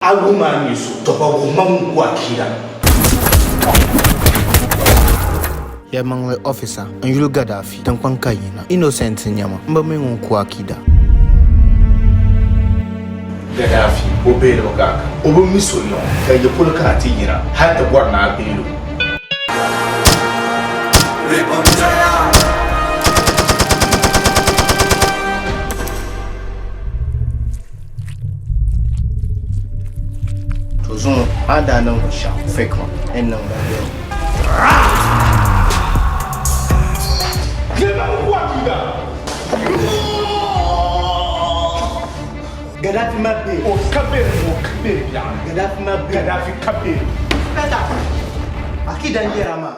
aguma niso to ba gumman ku akida ya mangwe officer and you Gaddafi tan kwankayina innocent nyama mbame nku akida Gaddafi obele bagaka obo misolo kay polka atigira hatta gwarna belo Tozon ada nan sha fake man en nan Gaddafi mabbe o kabir ya Gaddafi mabbe Gaddafi kabir akida ngerama